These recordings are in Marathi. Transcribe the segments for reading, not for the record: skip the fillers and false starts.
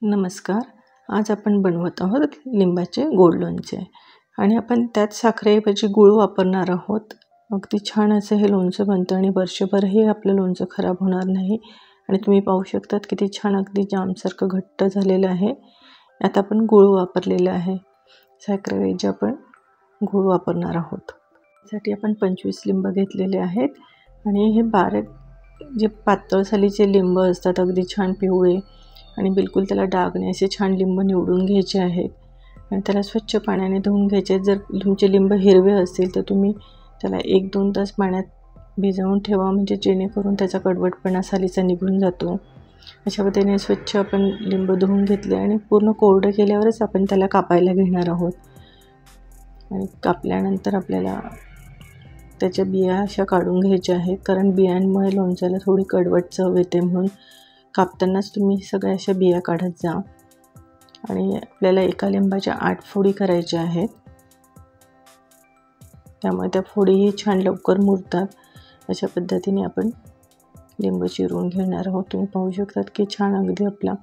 नमस्कार. आज आपण बनवत आहोत लिंबाचे गोड लोणचे आणि आपण त्यात साखरेऐवजी गूळ वापरणार आहोत. अगदी छान असं हे लोणचं बनतं आणि वर्षभरही आपलं लोणचं खराब होणार नाही. आणि तुम्ही पाहू शकतात किती छान अगदी जामसारखं घट्ट झालेलं आहे. यात आपण गूळ वापरलेलं आहे. साखरेऐवजी आपण गूळ वापरणार आहोत. त्यासाठी आपण 25 लिंब घेतलेले आहेत आणि हे बारीक जे पातळ सालीचे लिंब असतात अगदी छान पिवळे आणि बिलकुल त्याला डाग नाही असे छान लिंब निवडून घ्यायचे आहेत आणि त्याला स्वच्छ पाण्याने धुवून घ्यायचे. जर तुमचे लिंब हिरवे असतील तर तुम्ही त्याला 1-2 तास पाण्यात भिजवून ठेवा, म्हणजे जेणेकरून त्याचा कडवटपणा सालीचा निघून जातो. अशा पद्धतीने स्वच्छ आपण लिंब धुवून घेतले आणि पूर्ण कोरडं केल्यावरच आपण त्याला कापायला घेणार आहोत. आणि कापल्यानंतर आपल्याला त्याच्या बिया अशा काढून घ्यायच्या आहेत, कारण बियांमुळे लोणच्याला थोडी कडवट चव येते. म्हणून कापतानाच तुम्ही सगळ्या अशा बिया काढत जा. आणि आपल्याला एका लिंबाच्या 8 फोडी करायच्या आहेत, त्यामुळे त्या फोडीही छान लवकर मुरतात. अशा पद्धतीने आपण लिंब चिरून घेणार आहोत. तुम्ही पाहू शकतात की छान अगदी आपला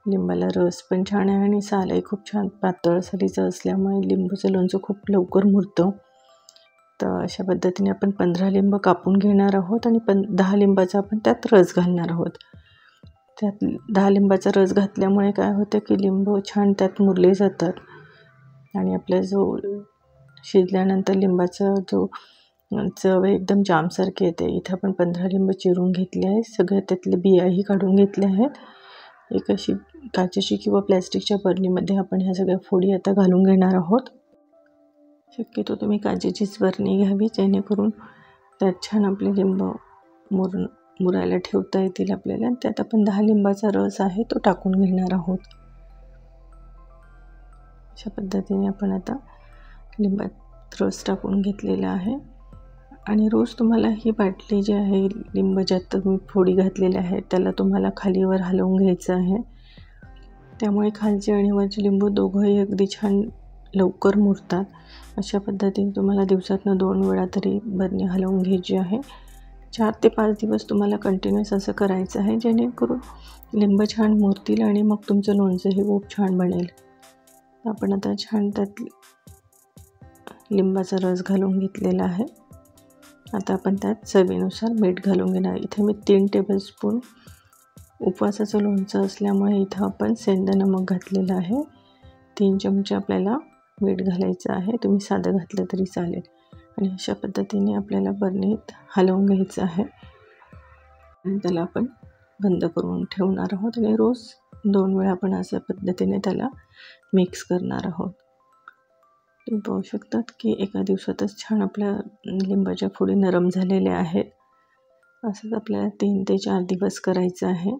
लिंबाला रस पण छान आहे आणि सालही खूप छान पातळ सालीचं असल्यामुळे लिंबूचं लोणचं खूप लवकर मुरतं. तर अशा पद्धतीने आपण 15 लिंब कापून घेणार आहोत आणि 10 लिंबाचा आपण त्यात रस घालणार आहोत. त्यात 10 लिंबाचा रस घातल्यामुळे काय होतं की लिंबू छान त्यात मुरले जातात आणि आपला जो शिजल्यानंतर लिंबाचा जो चव एकदम जामसारखी येते. इथं आपण 15 लिंब चिरून घेतले आहे. सगळ्या त्यातले बियाही काढून घेतल्या आहेत. एक अशी काचेची किंवा प्लॅस्टिकच्या बरणीमध्ये आपण ह्या सगळ्या फोडी आता घालून घेणार आहोत. शक्यतो तुम्ही काचेचीच बरणी घ्यावी, जेणेकरून त्यात छान आपले लिंब मुरायला ठेवता येतील आपल्याला. त्यात आपण 10 लिंबाचा रस आहे तो टाकून घेणार आहोत. अशा पद्धतीने आपण आता लिंबात रस टाकून घेतलेला आहे. आणि रोज तुम्हाला ही बाटली जी आहे लिंब ज्यात तुम्ही फोडी घातलेल्या आहेत त्याला तुम्हाला खालीवर हलवून घ्यायचं आहे. त्यामुळे खालचे आणि वरचे लिंबू दोघंही अगदी छान लवकर मुरतात. अशा पद्धतीने तुम्हाला दिवसातनं 2 वेळा तरी बरणी हलवून घ्यायची आहे. 4 ते 5 दिवस तुम्हाला कंटिन्यूस असं करायचं आहे, जेणेकरून लिंब छान मुरतील आणि मग तुमचं लोणचंही खूप छान बनेल. आपण आता छान त्यात लिंबाचा रस घालून घेतलेला आहे. आता आपण त्यात चवीनुसार मीठ घालून घेणार. इथे मी 3 टेबलस्पून उपवासाचं लोणचं असल्यामुळे इथं आपण सेंधा नमक घातलेलं आहे. 3 चमचे आपल्याला मीठ घालायचं आहे. तुम्ही साधं घातलं तरी चालेल. आणि अशा पद्धतीने आपल्याला बरणीत हलवून घ्यायचं आहे आणि त्याला आपण बंद करून ठेवणार आहोत. आणि रोज 2 वेळा आपण अशा पद्धतीने त्याला मिक्स करणार आहोत. तुम्ही पाहू शकतात की एका दिवसातच छान आपल्या लिंबाच्या फोडी नरम झालेल्या आहेत. असंच आपल्याला 3 ते 4 दिवस करायचं आहे.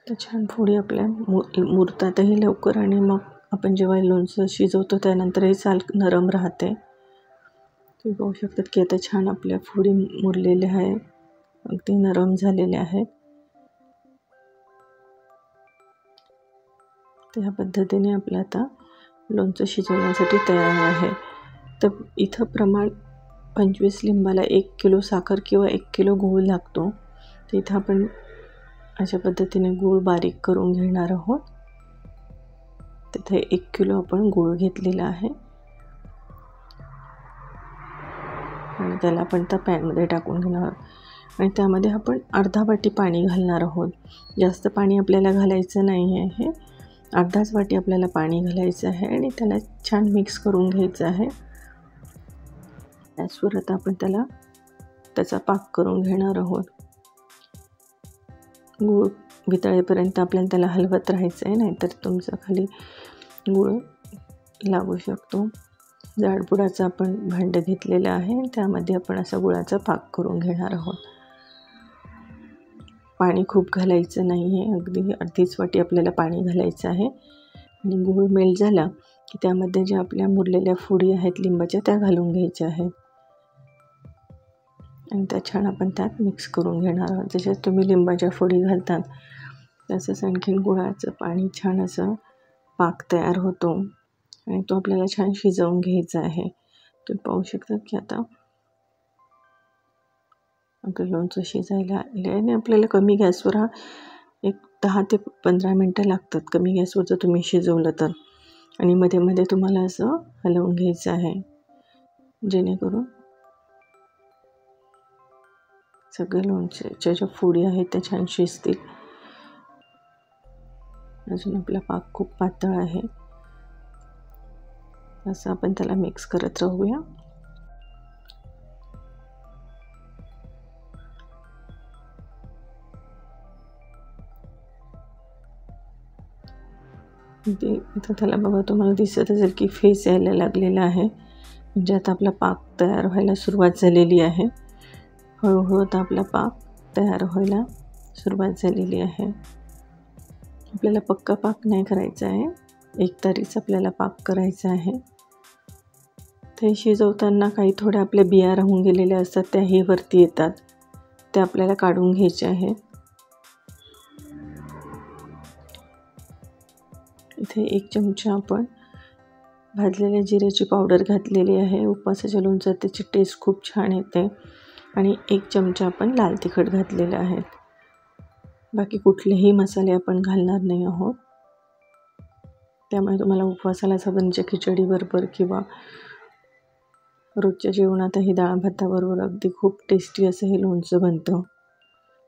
तर छान फोडी आपल्या मुरतातही लवकर आणि मग आपण जेव्हा लोणचं शिजवतो त्यानंतरही साल नरम राहते. तुम्ही पाहू शकतात की आता छान आपल्या फोडी मुरलेल्या आहेत, अगदी नरम झालेल्या आहेत. तर ह्या पद्धतीने आपलं आता लोणचं शिजवण्यासाठी तयार आहे. तर इथं प्रमाण 25 लिंबाला 1 किलो साखर किंवा 1 किलो गूळ लागतो. तर इथं आपण अशा पद्धतीने गूळ बारीक करून घेणार आहोत. तिथे 1 किलो आपण गूळ घेतलेला आहे आणि त्याला आपण त्या पॅनमध्ये टाकून घेणार आहोत. आणि त्यामध्ये आपण अर्धा वाटी पाणी घालणार आहोत. जास्त पाणी आपल्याला घालायचं नाही आहे. अर्धाच वाटी आपल्याला पाणी घालायचं आहे आणि त्याला छान मिक्स करून घ्यायचं आहे. गॅसवर आता आपण त्याचा पाक करून घेणार आहोत. गूळ वितळेपर्यंत आपल्याला त्याला हलवत राहायचं आहे, नाहीतर तुमचं खाली गूळ लागू शकतो. जाडबुडाचं आपण भांडं घेतलेलं आहे, त्यामध्ये आपण असा गुळाचा पाक करून घेणार आहोत. पाणी खूप घालायचं नाही आहे, अगदी अर्धीच वाटी आपल्याला पाणी घालायचं आहे. आणि गूळ मेल्ट झाला की त्यामध्ये ज्या आपल्या मुरलेल्या फोडी आहेत लिंबाच्या त्या घालून घ्यायच्या आहेत आणि त्या छान आपण त्यात मिक्स करून घेणार आहोत. जसे तुम्ही लिंबाच्या फोडी घालतात तसंच आणखीन गुळाचं पाणी छान असं पाक तयार होतो आणि तो आपल्याला छान शिजवून घ्यायचा आहे. तुम्ही पाहू शकता की आता आपलं लोणचं शिजायला आले आणि आपल्याला कमी गॅसवर हा एक 10 ते 15 मिनटं लागतात कमी गॅसवर जर तुम्ही शिजवलं तर. आणि मध्ये मध्ये तुम्हाला असं हलवून घ्यायचं आहे जेणेकरून सगळे लोणच्याच्या ज्या फोडी आहेत त्या छान शिजतील. अजून आपला पाक खूप पातळ आहे, असं आपण त्याला मिक्स करत राहूया. आता त्याला बघा तुम्हाला दिसत असेल की फेस यायला लागलेला आहे, म्हणजे आता आपला पाक तयार व्हायला सुरुवात झालेली आहे. हळूहळू आता आपला पाक तयार व्हायला सुरुवात झालेली आहे. आपल्याला पक्का पाक नाही करायचा आहे, एकतारीच आपल्याला पाक करायचा आहे. ते शिजवताना काही थोड्या आपल्या बिया राहून गेलेल्या असतात त्याही वरती येतात, त्या आपल्याला काढून घ्यायच्या आहेत. इथे 1 चमचा आपण भाजलेल्या जिऱ्याची पावडर घातलेली आहे. उपवासाच्या लोणच्यात त्याची टेस्ट खूप छान येते. आणि 1 चमचा आपण लाल तिखट घातलेलं आहे. बाकी कुठलेही मसाले आपण घालणार नाही आहोत. त्यामुळे तुम्हाला उपवासाला साबणच्या खिचडीबरोबर किंवा रोजच्या जेवणातही डाळ भाताबरोबर अगदी खूप टेस्टी असं हे लोणचं बनतं.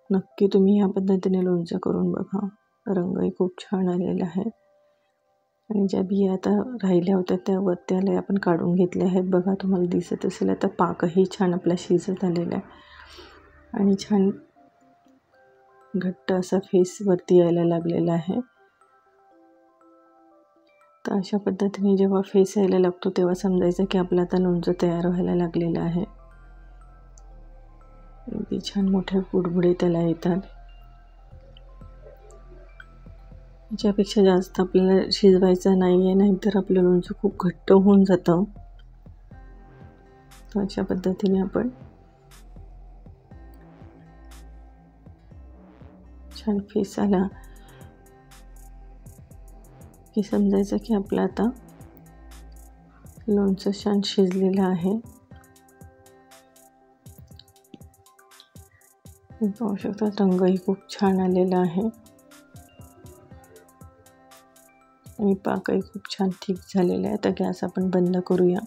नक्की तुम्ही ह्या पद्धतीने लोणचं करून बघा. रंगही खूप छान आलेला आहे. आणि ज्या बिया आता राहिल्या होत्या त्या वरती आल्या आपण काढून घेतल्या आहेत. बघा तुम्हाला दिसत असेल आता पाकही छान आपला शिजत आलेला आहे आणि छान घट्ट असा फेस वरती यायला लागलेला आहे. तर अशा पद्धतीने जेव्हा फेस यायला लागतो तेव्हा समजायचं की आपलं आता लोणचं तयार व्हायला लागलेलं आहे. अगदी छान मोठे बुडबुडे त्याला येतात. याच्यापेक्षा जास्त आपल्याला शिजवायचं नाही आहे, नाहीतर आपलं लोणचं खूप घट्ट होऊन जातं. तर अशा पद्धतीने आपण छान फेस आला की समजायचं की आपलं आता लोणचं छान शिजलेलं आहे. पाहू शकता रंगही खूप छान आलेला आहे आणि पाकही खूप छान थिक झालेला आहे. आता गॅस आपण बंद करूया.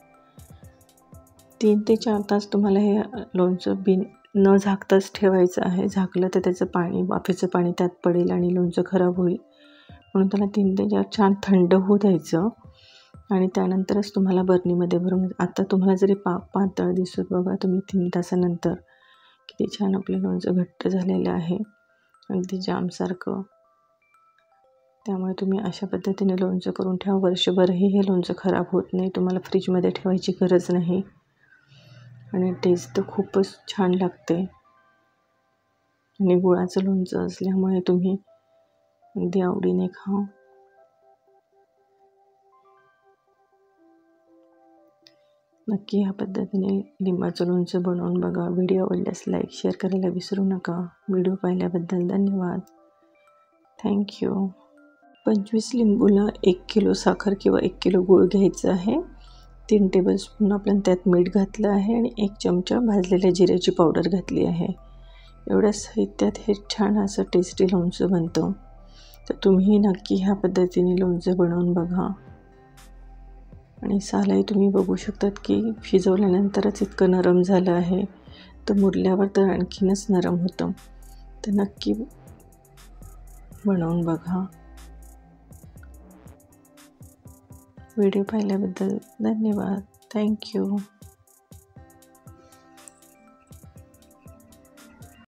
3 ते 4 तास तुम्हाला हे लोणचं न झाकताच ठेवायचं आहे. झाकलं तर त्याचं पाणी, वाफेचं पाणी त्यात पडेल आणि लोणचं खराब होईल. म्हणून त्याला 3 ते 4 छान थंड होऊ द्यायचं आणि त्यानंतरच तुम्हाला बरणीमध्ये भरून. आता तुम्हाला जरी पाक पातळ दिसत बघा तुम्ही 3 तासानंतर किती छान आपलं लोणचं घट्ट झालेलं आहे, अगदी जामसारखं. त्यामुळे तुम्ही अशा पद्धतीने लोणचं करून ठेवा. वर्षभरही हे लोणचं खराब होत नाही. तुम्हाला फ्रीजमध्ये ठेवायची गरज नाही आणि टेस्ट तर खूपच छान लागते. आणि गुळाचं लोणचं असल्यामुळे तुम्ही अगदी आवडीने खा. नक्की ह्या पद्धतीने लिंबाचं लोणचं बनवून बघा. व्हिडिओ आवडल्यास लाईक शेअर करायला विसरू नका. व्हिडिओ पाहिल्याबद्दल धन्यवाद. थँक्यू. 25 लिंबूला 1 किलो साखर किंवा 1 किलो गूळ घ्यायचं आहे. 3 टेबलस्पून आपण त्यात मीठ घातलं आहे आणि 1 चमचा भाजलेल्या जिऱ्याची पावडर घातली आहे. एवढ्या साहित्यात हे छान असं टेस्टी लोणचं बनतं. तर तुम्ही नक्की ह्या पद्धतीने लोणचं बनवून बघा. आणि सालही तुम्ही बघू शकतात की शिजवल्यानंतरच इतकं नरम झालं आहे. तर मुरल्यावर तर आणखीनच नरम होतं. तर नक्की बनवून बघा. व्हिडिओ पाहिल्याबद्दल धन्यवाद. थँक्यू.